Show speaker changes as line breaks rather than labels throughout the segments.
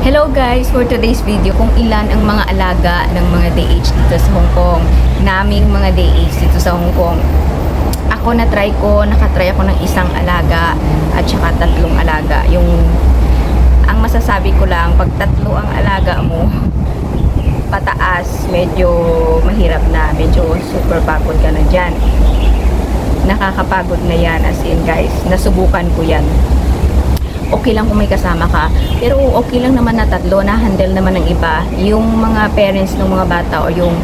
Hello guys! For today's video, kung ilan ang mga alaga ng mga DH dito sa Hong Kong. Naming mga DH dito sa Hong Kong. Ako nakatry ako ng isang alaga at saka tatlong alaga. Ang masasabi ko lang, pag tatlo ang alaga mo, pataas, medyo mahirap na, medyo super pagod ka na dyan. Nakakapagod na yan, as in guys, nasubukan ko yan. Okay lang kung may kasama ka, pero okay lang naman na tatlo, na-handle naman ng iba. Yung mga parents ng mga bata o yung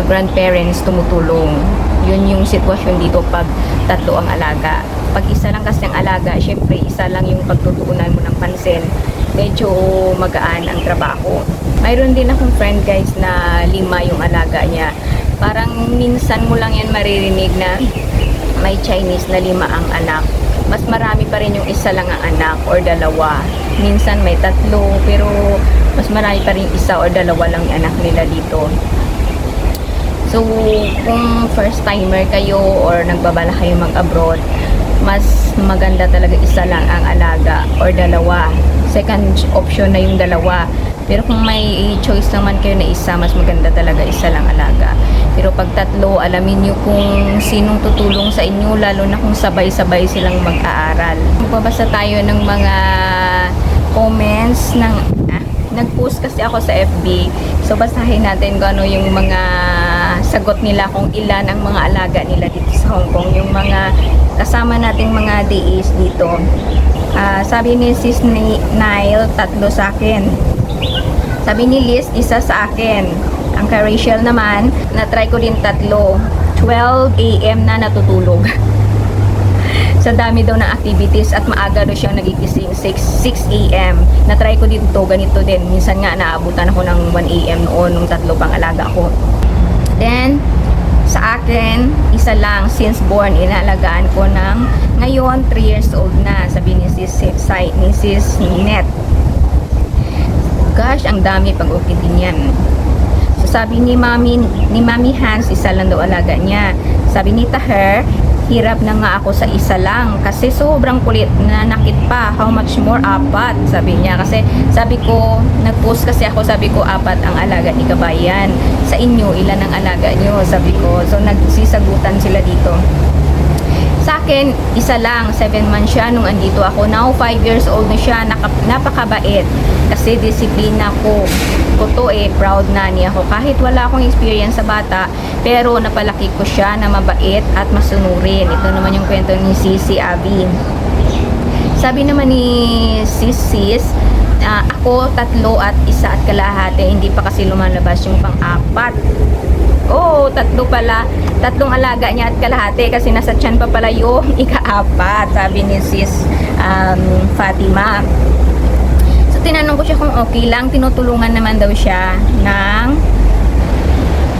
grandparents tumutulong. Yun yung sitwasyon dito pag tatlo ang alaga. Pag isa lang kasi ang alaga, syempre isa lang yung pagtutuunan mo ng pansin, medyo magaan ang trabaho. Mayroon din akong friend guys na 5 yung alaga niya. Parang minsan mo lang yan maririnig na may Chinese na 5 ang anak. Mas marami pa rin yung isa lang ang anak or dalawa. Minsan may 3, pero mas marami pa rin isa or dalawa lang yung anak nila dito. So, kung first timer kayo or nagbabala kayo mag-abroad, mas maganda talaga isa lang ang alaga or dalawa. Second option na yung dalawa. Pero kung may choice naman kayo na isa, mas maganda talaga isa lang alaga. Pero pag tatlo, alamin nyo kung sinong tutulong sa inyo, lalo na kung sabay-sabay silang mag-aaral. Magbabasa tayo ng mga comments ng nag-post kasi ako sa FB. So basahin natin kung ano yung mga sagot nila, kung ilan ang mga alaga nila dito sa Hong Kong, yung mga kasama nating mga DAs dito. Sabi ni Sis Nile, 3 sa akin. Sabi ni Liz, 1 sa akin. Ang kay Rachel naman, na-try ko din 3. 12 AM na natutulog. Sa dami daw ng activities at maaga daw siyang nagigising 6 AM. Na-try ko dito, ganito din. Minsan nga naabutan ako ng 1 AM noon nung 3 pang alaga ko. Then, sa akin, 1 lang. Since born, inaalagaan ko ng ngayon 3 years old na. Sabi ni Sis Net. Gosh, ang dami pag okay din yan. So sabi ni Mami Hans, 1 lang daw alaga niya. Sabi ni Taher, hirap na nga ako sa 1 lang kasi sobrang kulit, nanakit pa. How much more? 4, sabi niya. Kasi sabi ko, nag-post kasi ako, sabi ko 4 ang alaga ni Kabayan. Sa inyo, ilan ang alaga niyo? Sabi ko. So nagsisagutan sila dito. Sa akin, 1 lang, 7 months siya nung andito ako. Now, 5 years old na siya, napakabait. Kasi disiplina ko to proud nanny ako. Kahit wala akong experience sa bata, pero napalaki ko siya na mabait at masunurin. Ito naman yung kwento ni Sisi Abby. Sabi naman ni Sis, ako 3 at 1 at kalahati. Hindi pa kasi lumalabas yung pang-4. Oh, 3 pala. 3 alaga niya at kalahati kasi nasa tiyan pa pala yung ika-4, sabi ni Sis Fatima. So, tinanong ko siya kung okay lang. Tinutulungan naman daw siya ng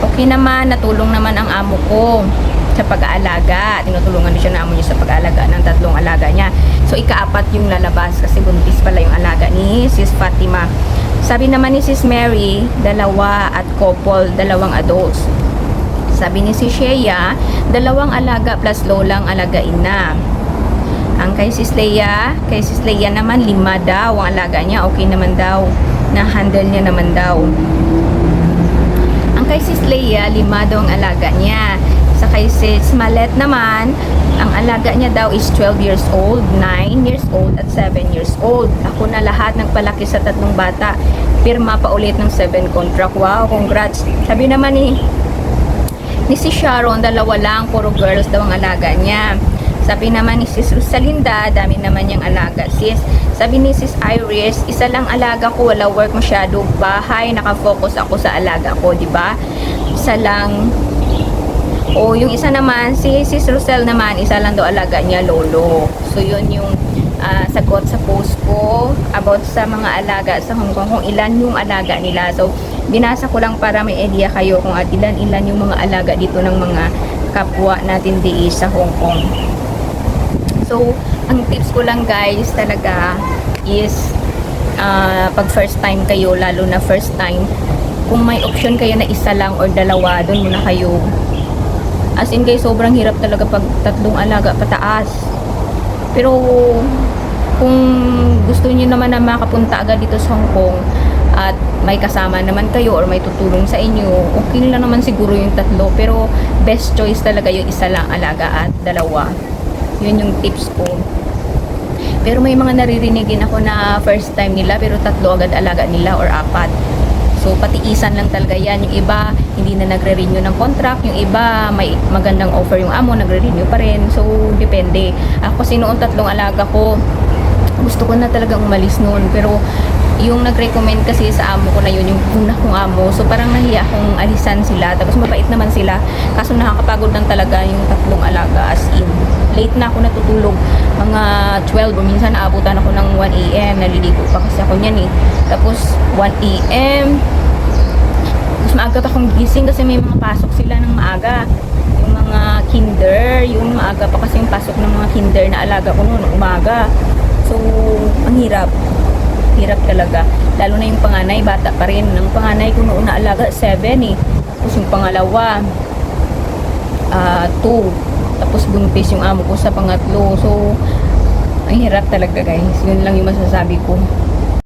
okay naman, natulong naman ang amo ko sa pag-aalaga. Tinutulungan din siya ng amo niya sa pag-aalaga ng 3 alaga niya. So, ika-4 yung lalabas kasi buntis pala yung alaga ni Sis Fatima. Sabi naman ni Sis Mary, 2 at couple, 2 adults. Sabi ni si Shea, 2 alaga plus lolang alagain na. Ang kay Sis Leia naman 5 daw ang alaga niya, okay naman daw. Na-handle niya naman daw. Ang kay Sis Leia, 5 daw ang alaga niya. Sa kay Sis Malet naman, ang alaga niya daw is 12 years old, 9 years old, at 7 years old. Ako na lahat nagpalaki sa 3 bata. Pirma pa ulit ng 7 contract. Wow, congrats. Sabi naman ni si Sharon, 2 lang, puro girls daw ang alaga niya. Sabi naman ni Sis Rosalinda, dami naman niyang alaga, sis. Sabi ni Sis Iris, 1 lang alaga ko, wala work masyado, bahay, nakafocus ako sa alaga ko, di ba? 1 lang. O, yung isa naman, si Sis Rosel naman, 1 lang daw alaga niya, lolo. So, yun yung sagot sa post ko about sa mga alaga sa Hong Kong, kung ilan yung alaga nila. So, binasa ko lang para may idea kayo kung ilan yung mga alaga dito ng mga kapwa natin di sa Hong Kong. So, ang tips ko lang guys talaga is pag first time kayo, lalo na first time, kung may option kayo na 1 lang or 2, doon muna kayo. As in guys, sobrang hirap talaga pag 3 alaga pataas. Pero Kung gusto niyo naman na makapunta agad dito sa Hong Kong at may kasama naman kayo or may tutulong sa inyo, okay lang naman siguro yung 3, pero best choice talaga yung isa lang alaga at 2. Yun yung tips ko. Pero may mga naririnigin ako na first time nila pero 3 agad alaga nila or 4. So patiisan lang talaga yan. Yung iba hindi na nagre-renew ng contract, yung iba may magandang offer yung amo, nagre-renew pa rin. So depende. Ako kasi noon 3 alaga ko, gusto ko na talagang umalis noon, pero yung nag-recommend kasi sa amo ko na yun, yung una kong amo, so parang nahiya akong alisan sila, tapos mabait naman sila, kaso nakakapagod lang talaga yung 3 alaga, as in late na ako natutulog, mga 12 o minsan naabutan ako ng 1 AM, naliligo pa kasi ako niyan eh, tapos 1 AM tapos maaga pa akong gising kasi may mga pasok sila ng maaga, yung mga kinder, yung maaga pa kasi yung pasok ng mga kinder na alaga ko noon, umaga. So, ang hirap talaga, lalo na yung panganay, bata pa rin. Ang panganay ko noon na alaga 7 eh, tapos yung pangalawa 2, tapos buntis yung amo ko sa pangatlo. So ang hirap talaga guys, yun lang yung masasabi ko.